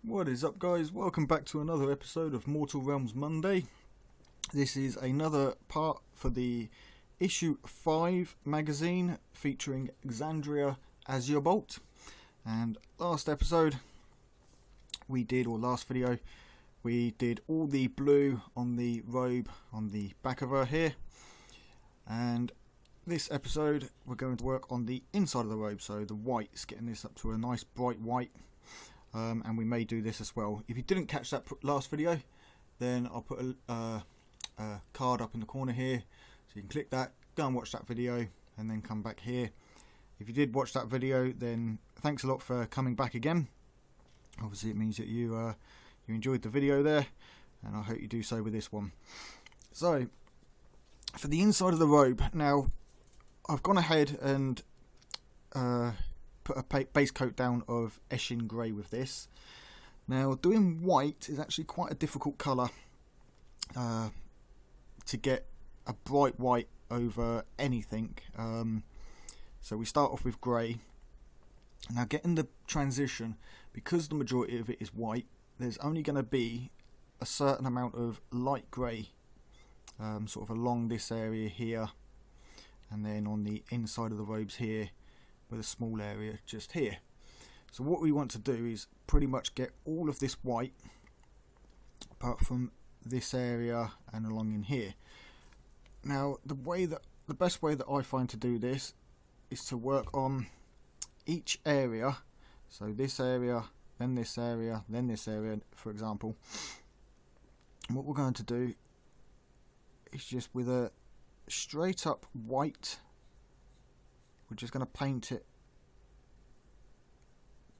What is up, guys? Welcome back to another episode of Mortal Realms Monday. This is another part for the issue 5 magazine featuring Xandria Azurebolt. And last episode last video we did all the blue on the robe on the back of her here, and this episode we're going to work on the inside of the robe, so the whites, getting this up to a nice bright white. And we may do this as well. If you didn't catch that last video, then I'll put a card up in the corner here, so you can click that, go and watch that video, and then come back here. If you did watch that video, then thanks a lot for coming back again. Obviously it means that you enjoyed the video there, and I hope you do so with this one. So for the inside of the robe, now I've gone ahead and put a base coat down of Eshin Grey with this. Now doing white is actually quite a difficult colour to get a bright white over anything, so we start off with grey. Now getting the transition, because the majority of it is white, there's only going to be a certain amount of light grey sort of along this area here, and then on the inside of the robes here, with a small area just here. So what we want to do is pretty much get all of this white, apart from this area and along in here. Now the best way that I find to do this is to work on each area, so this area, then this area, then this area, for example. And what we're going to do is just with a straight up white, we're just going to paint it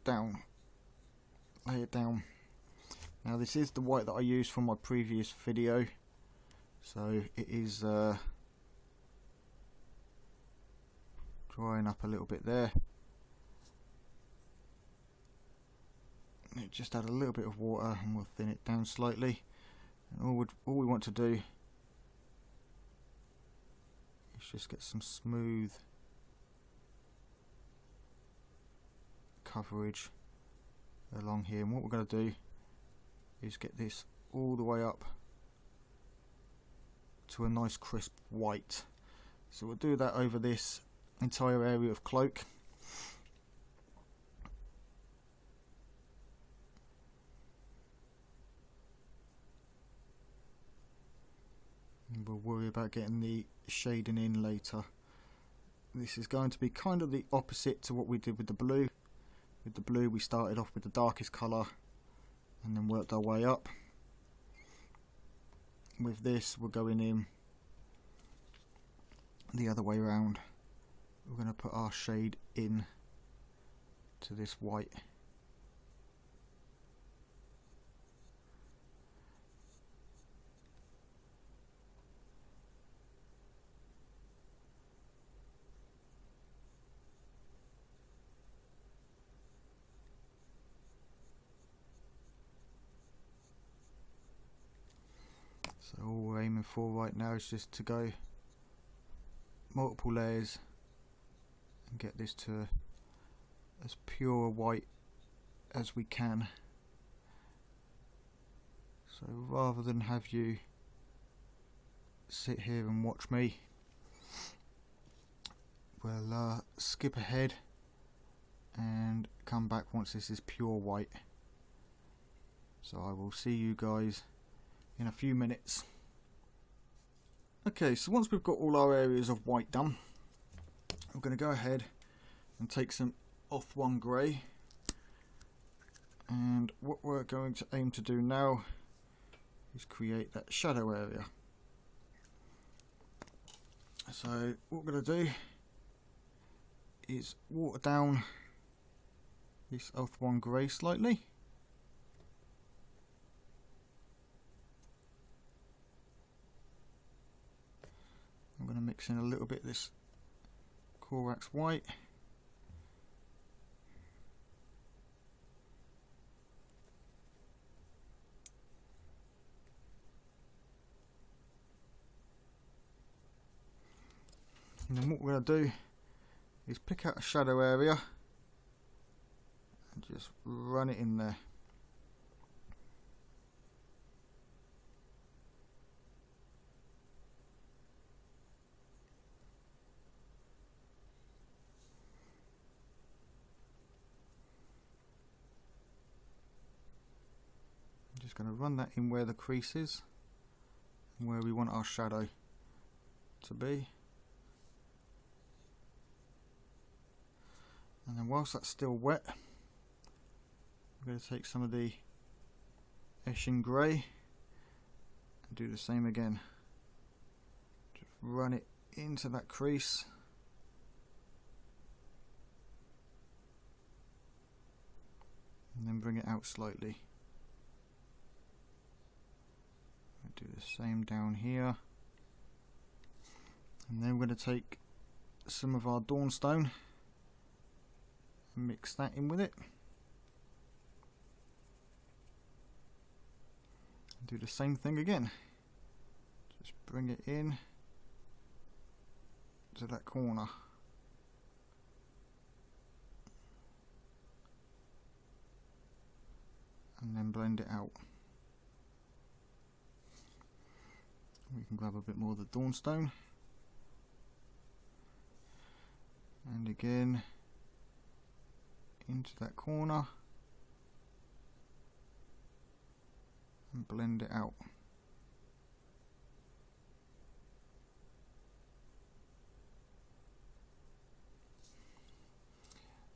down, lay it down. Now this is the white that I used from my previous video, so it is drying up a little bit there. It just add a little bit of water and we'll thin it down slightly. And all we want to do is just get some smooth coverage along here, and what we're going to do is get this all the way up to a nice crisp white. So we'll do that over this entire area of cloak. And we'll worry about getting the shading in later. This is going to be kind of the opposite to what we did with the blue. With the blue we started off with the darkest colour and then worked our way up. With this we're going in the other way around. We're going to put our shade in to this white. So all we're aiming for right now is just to go multiple layers and get this to as pure white as we can. So rather than have you sit here and watch me, we'll skip ahead and come back once this is pure white. So I will see you guys in a few minutes. Okay, so once we've got all our areas of white done, we're going to go ahead and take some Oth1 Grey, and what we're going to aim to do now is create that shadow area. So what we're going to do is water down this Oth1 Grey slightly. I'm going to mix in a little bit of this Corax white. And then what we're going to do is pick out a shadow area and just run it in there. just going to run that in where the crease is, and where we want our shadow to be. And then whilst that's still wet, I'm going to take some of the Eshin grey and do the same again. Just run it into that crease. And then bring it out slightly. Do the same down here. And then we're going to take some of our Dawnstone and mix that in with it. And do the same thing again. Just bring it in to that corner. And then blend it out. We can grab a bit more of the Dawnstone. And again, into that corner. And blend it out.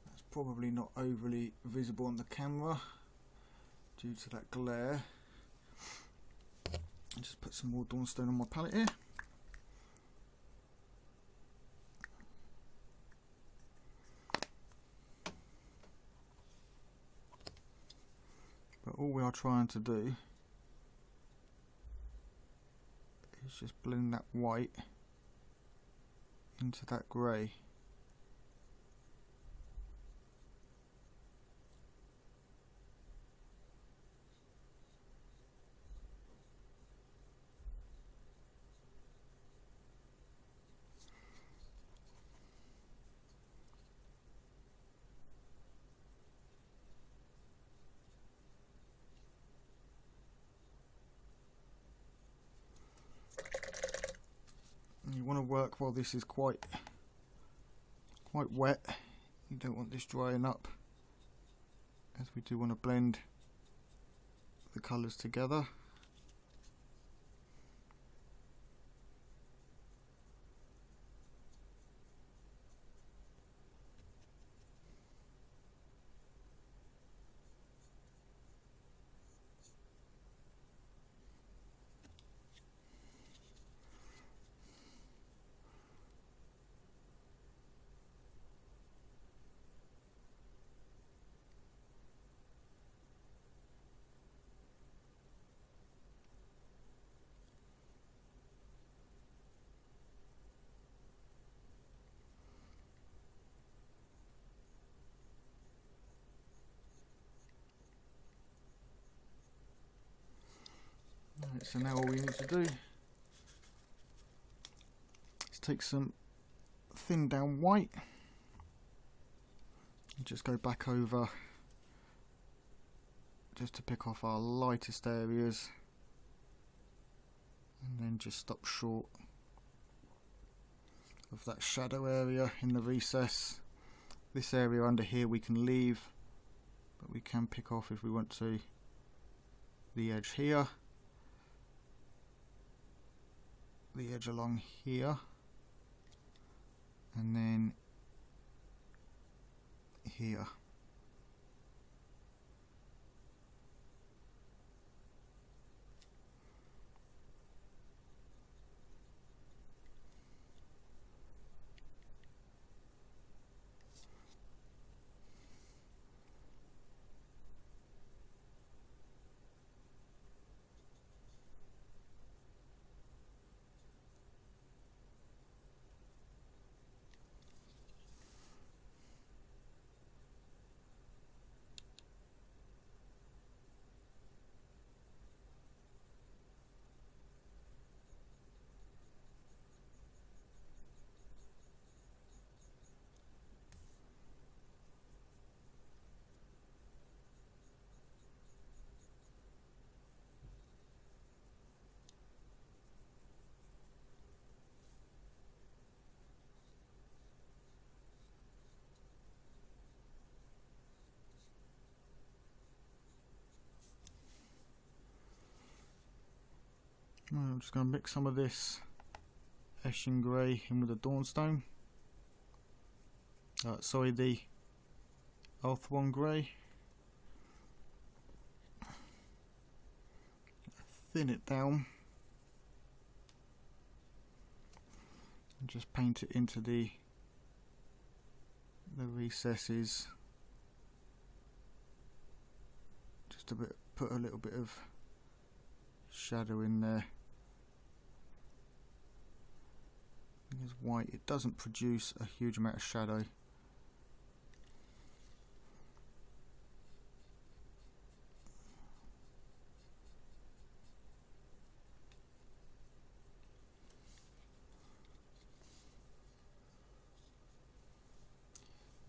That's probably not overly visible on the camera due to that glare. I'll just put some more Dawnstone on my palette here. But all we are trying to do is just blend that white into that grey. You want to work while this is quite wet. You don't want this drying up, as we do want to blend the colours together. Right, so now all we need to do is take some thin down white and just go back over just to pick off our lightest areas, and then just stop short of that shadow area in the recess. This area under here we can leave, but we can pick off, if we want to, the edge here, the edge along here, and then here. I'm just going to mix some of this Eshin Grey in with the Dawnstone. Sorry, the Ulthuan Grey. Thin it down and just paint it into the recesses. Just a bit, put a little bit of shadow in there. Because white, it doesn't produce a huge amount of shadow.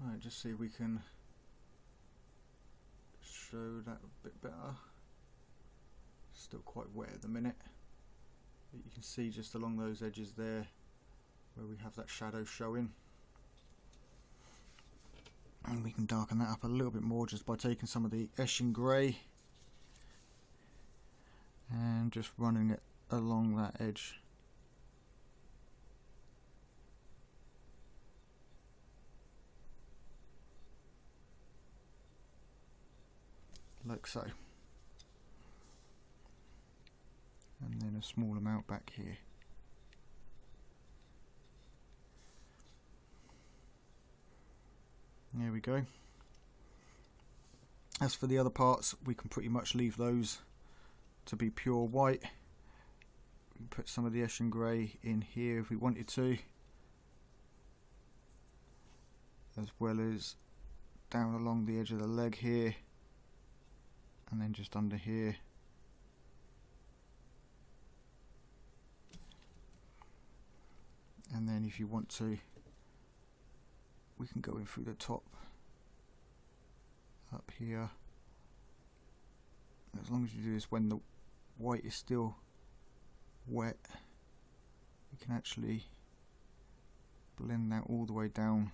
Right, just see if we can show that a bit better. Still quite wet at the minute, but you can see just along those edges there where we have that shadow showing. And we can darken that up a little bit more just by taking some of the Eshin Grey and just running it along that edge. Like so. And then a small amount back here. There we go. As for the other parts, we can pretty much leave those to be pure white. We can put some of the Eshin Grey in here if we wanted to, as well as down along the edge of the leg here, and then just under here. And then if you want to, we can go in through the top up here. As long as you do this when the white is still wet, you can actually blend that all the way down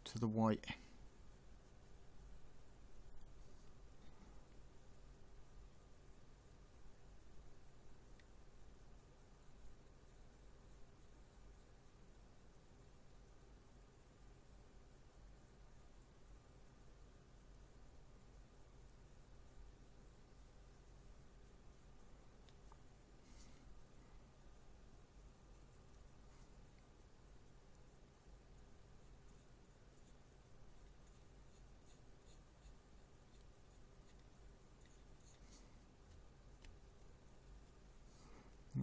to the white.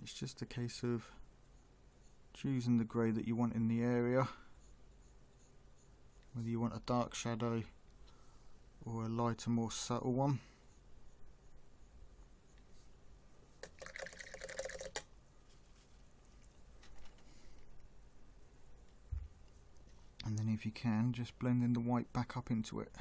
It's just a case of choosing the grey that you want in the area, whether you want a dark shadow or a lighter, more subtle one. And then if you can, just blend in the white back up into it.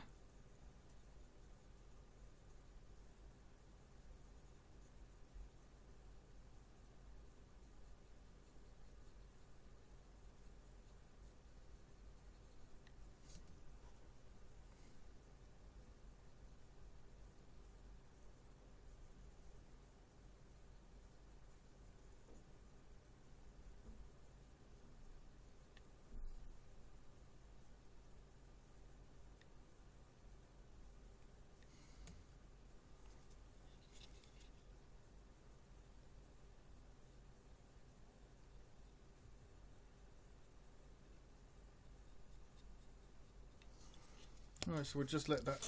Right, so we'll just let that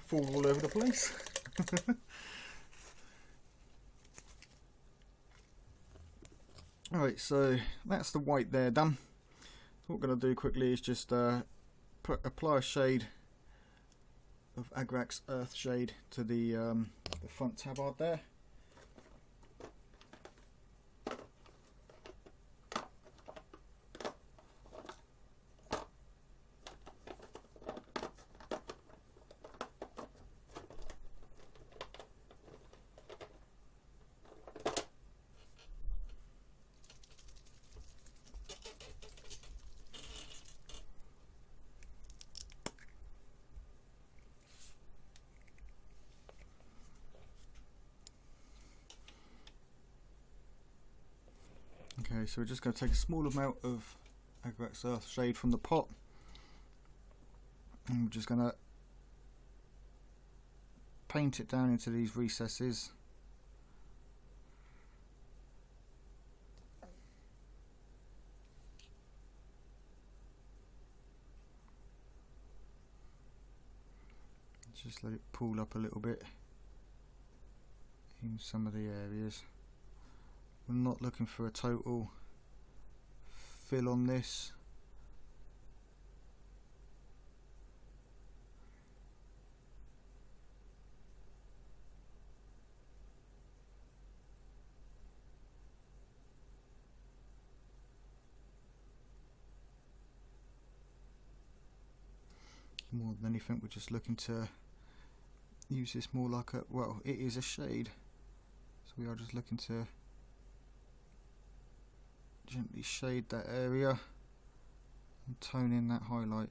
fall all over the place. Alright, so that's the white there done. So what we're going to do quickly is just apply a shade of Agrax Earth Shade to the front tabard there. so we're just going to take a small amount of Agrix Earthshade from the pot, and we're just going to paint it down into these recesses. Just let it pool up a little bit in some of the areas. We're not looking for a total fill on this. More than anything, we're just looking to use this more like a, well, it is a shade, so we are just looking to gently shade that area and tone in that highlight.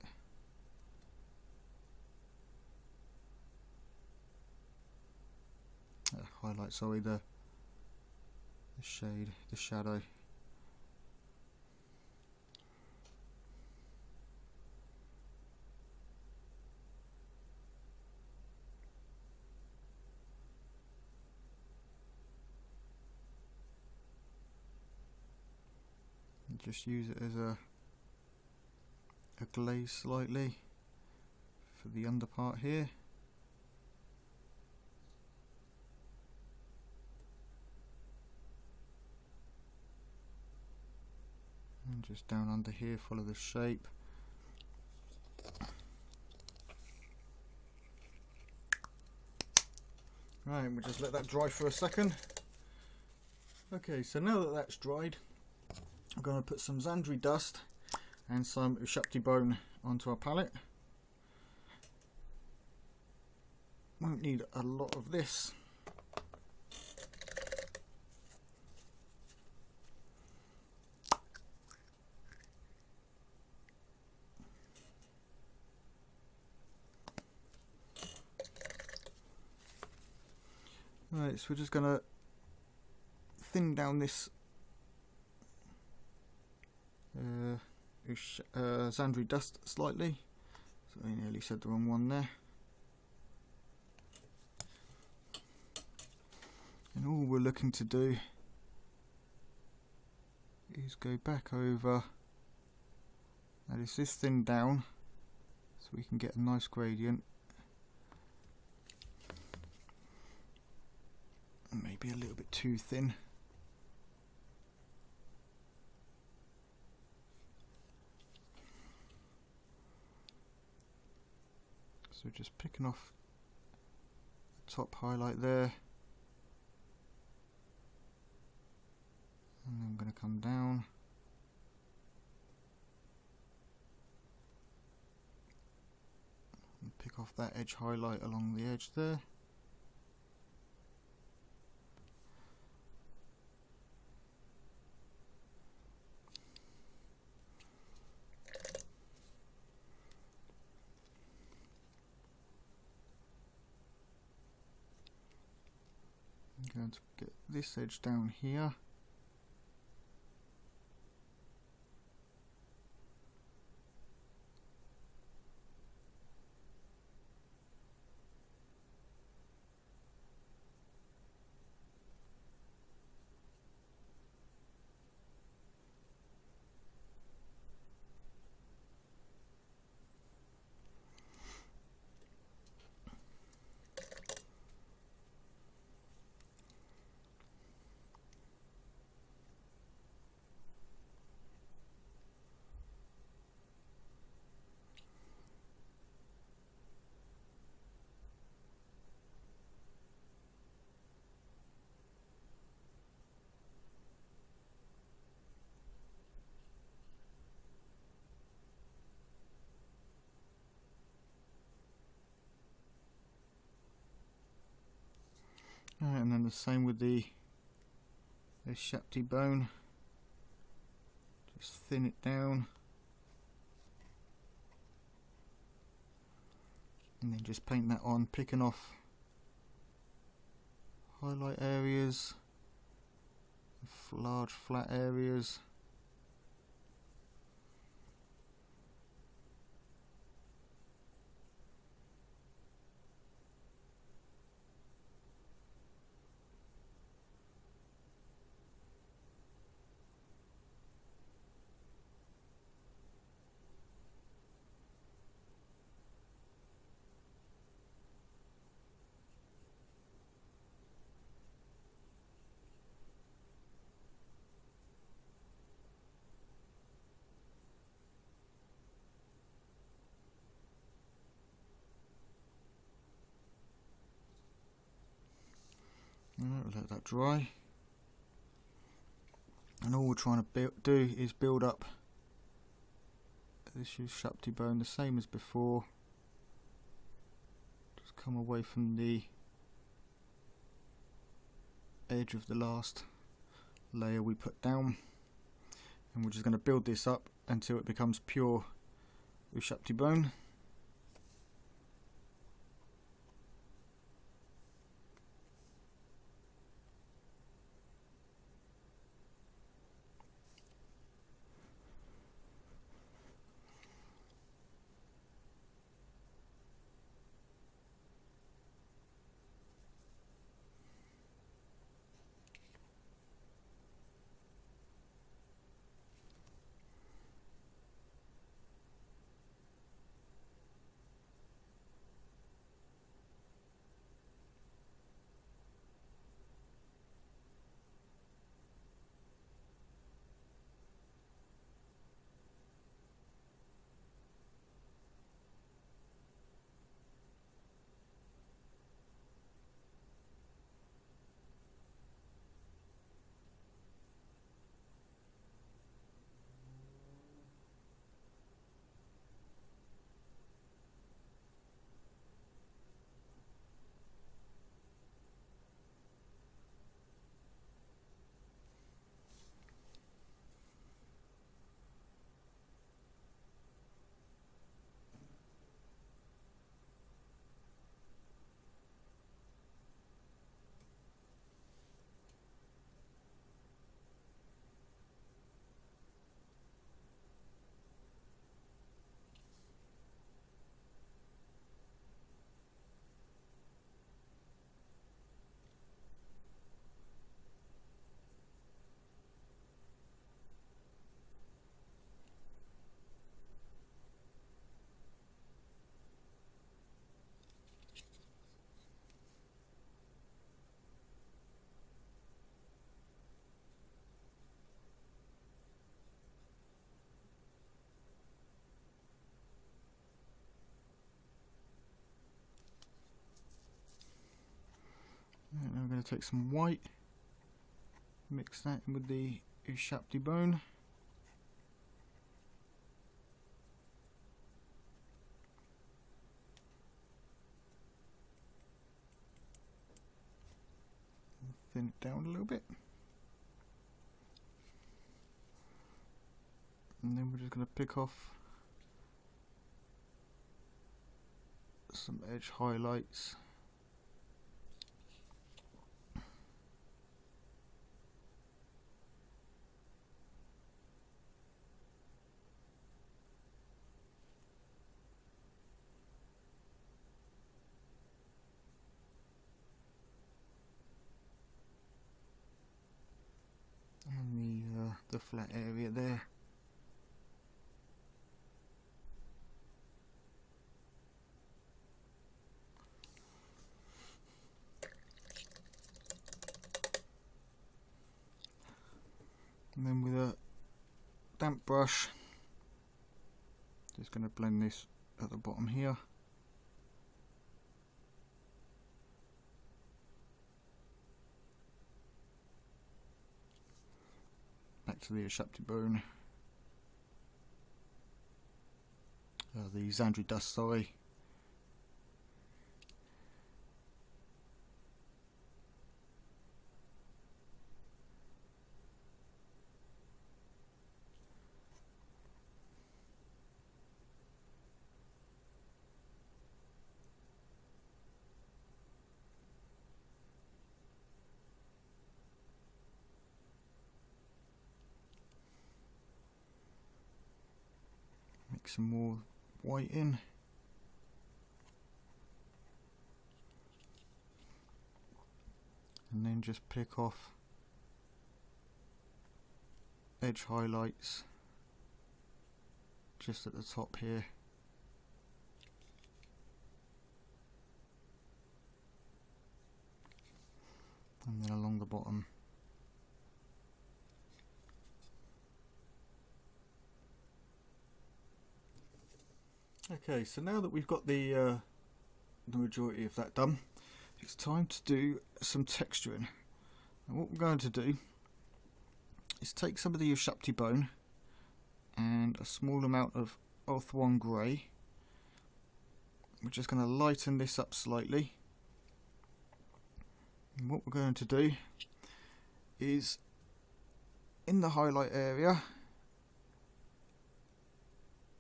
Sorry, the shade, the shadow. Just use it as a glaze slightly for the under part here. And just down under here, follow the shape. Right, we'll just let that dry for a second. Okay, so now that that's dried, I'm going to put some Xandria dust and some Xandria bone onto our palette. Won't need a lot of this. Right, so we're just going to thin down this Xandria dust slightly. So I nearly said the wrong one there. And all we're looking to do is go back over, that is this thin down, so we can get a nice gradient. And maybe a little bit too thin. So just picking off the top highlight there, and then I'm going to come down and pick off that edge highlight along the edge there. I'm going to get this edge down here. Right, and then the same with the Xandria bone. Just thin it down, and then just paint that on, picking off highlight areas large flat areas. Let that dry, and all we're trying to do is build up this Xandria bone the same as before. Just come away from the edge of the last layer we put down, and we're just going to build this up until it becomes pure Xandria bone. Right, now we're going to take some white, mix that in with the Xandria bone. Thin it down a little bit. And then we're just going to pick off some edge highlights. And the flat area there. And then with a damp brush, just going to blend this at the bottom here. Back to the Xandria bone, the Xandria dust, sorry. Stick some more white in. And then just pick off edge highlights just at the top here. And then along the bottom. Okay, so now that we've got the majority of that done, it's time to do some texturing. And what we're going to do is take some of the Ushapti bone and a small amount of Oath1 grey. We're just going to lighten this up slightly. And what we're going to do is, in the highlight area,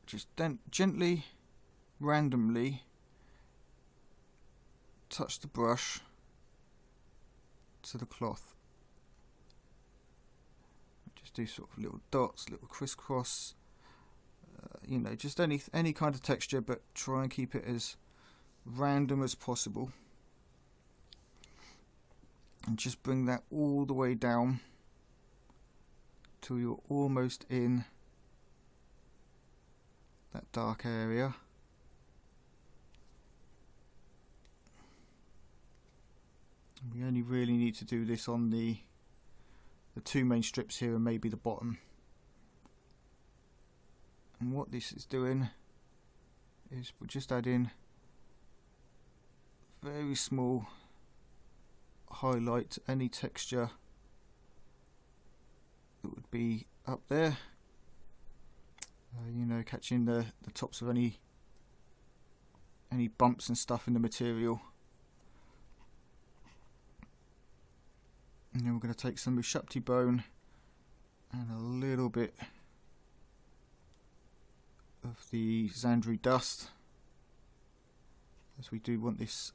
just gently, randomly touch the brush to the cloth. Just do sort of little dots, little crisscross, you know, just any kind of texture, but try and keep it as random as possible. And just bring that all the way down till you're almost in that dark area. We only really need to do this on the two main strips here and maybe the bottom. And what this is doing is we're just adding very small highlight to any texture that would be up there. You know, catching the tops of any bumps and stuff in the material. And then we're going to take some Ushapti bone and a little bit of the Xandria dust, as we do want this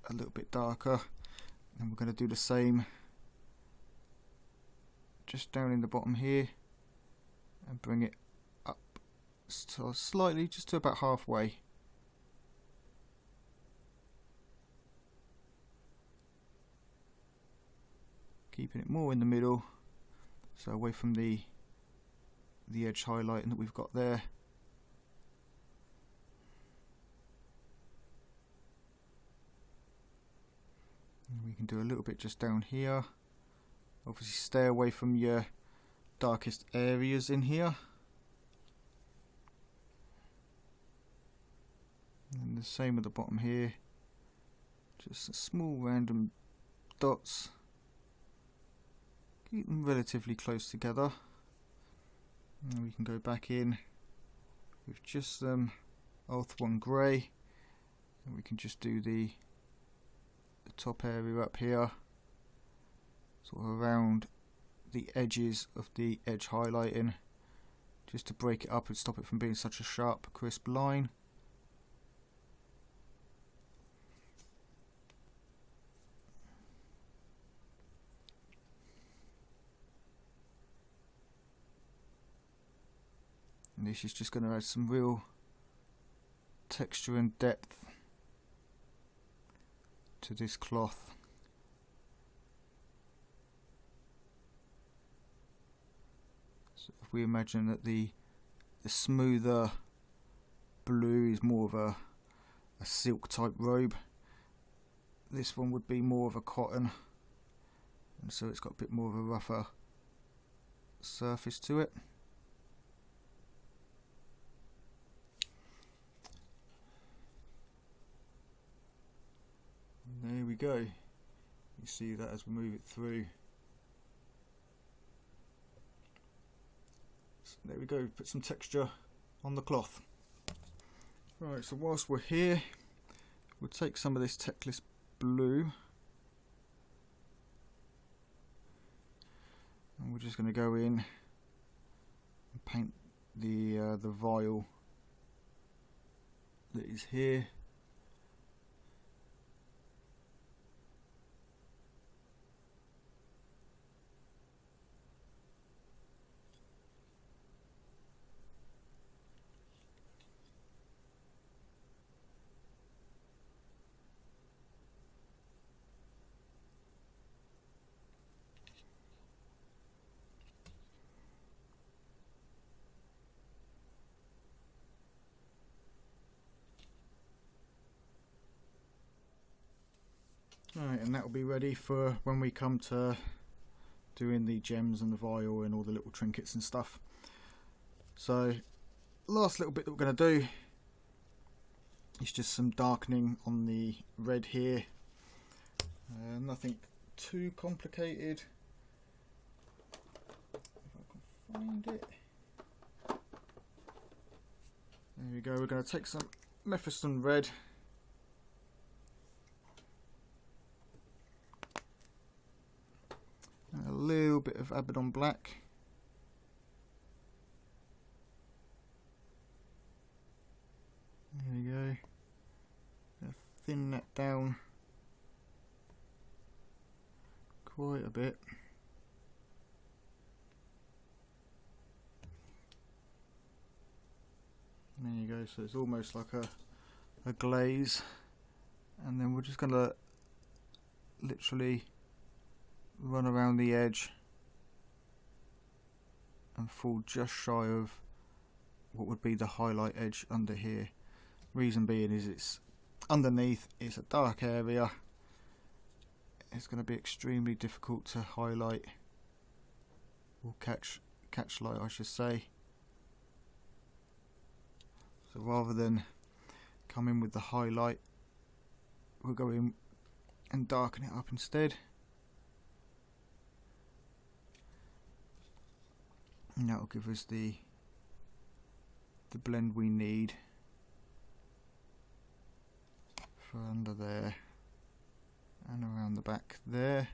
a little bit darker. And we're going to do the same just down in the bottom here and bring it up so slightly, just to about halfway. Keeping it more in the middle, so away from the edge highlighting that we've got there. And we can do a little bit just down here. Obviously stay away from your darkest areas in here. And the same at the bottom here. Just small random dots. Keep them relatively close together. And we can go back in with just some Oath1 grey, and we can just do the top area up here, sort of around the edges of the edge highlighting, just to break it up and stop it from being such a sharp, crisp line. And this is just going to add some real texture and depth to this cloth. So if we imagine that the smoother blue is more of a silk type robe, this one would be more of a cotton, and so it's got a bit more of a rougher surface to it. There we go. You see that as we move it through. So there we go, put some texture on the cloth. Right, so whilst we're here, we'll take some of this Techless blue and we're just going to go in and paint the vial that is here. Right, and that will be ready for when we come to doing the gems and the vial and all the little trinkets and stuff. So last little bit that we're going to do is just some darkening on the red here. Nothing too complicated. If I can find it. There we go. We're going to take some Mephiston red. And a little bit of Abaddon black. There we go. Thin that down quite a bit. There you go, so it's almost like a glaze, and then we're just going to literally run around the edge and fall just shy of what would be the highlight edge under here. Reason being is it's underneath, it's a dark area, it's going to be extremely difficult to highlight or catch light, I should say. So rather than come in with the highlight, we'll go in and darken it up instead. And that will give us the blend we need for under there and around the back there.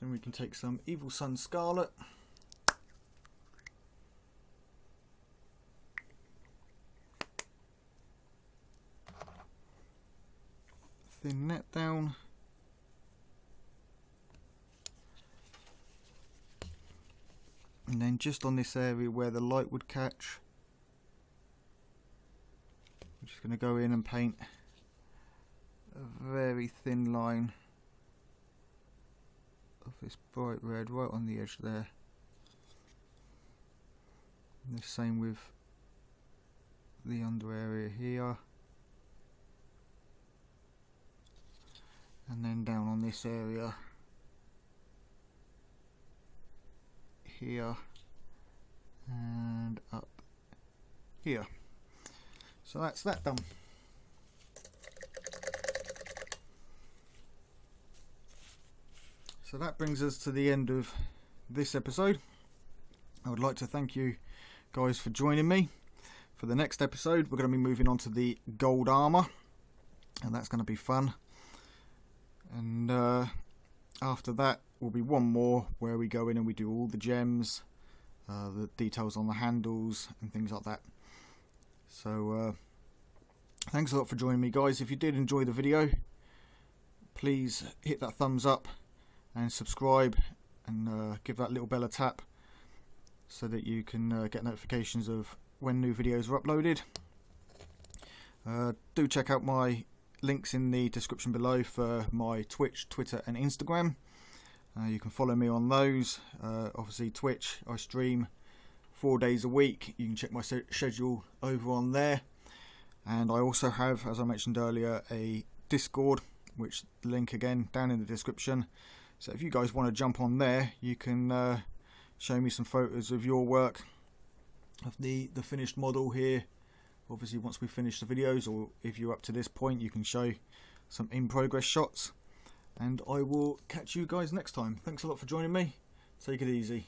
Then we can take some Evil Sun Scarlet. Thin that down. And then just on this area where the light would catch, I'm just going to go in and paint a very thin line of this bright red right on the edge there. And the same with the under area here. And then down on this area here and up here. So that's that done. So that brings us to the end of this episode. I would like to thank you guys for joining me. For the next episode, we're going to be moving on to the gold armor, and that's going to be fun. And after that will be one more where we go in and we do all the gems, the details on the handles and things like that. So thanks a lot for joining me, guys. If you did enjoy the video, please hit that thumbs up and subscribe, and give that little bell a tap so that you can get notifications of when new videos are uploaded. Do check out my links in the description below for my Twitch, Twitter and Instagram. You can follow me on those. Obviously Twitch, I stream 4 days a week. You can check my schedule over on there. And I also have, as I mentioned earlier, a Discord, which link again down in the description. So if you guys want to jump on there, you can show me some photos of your work, of the finished model here. Obviously once we finish the videos, or if you're up to this point, you can show some in progress shots. And I will catch you guys next time. Thanks a lot for joining me. Take it easy.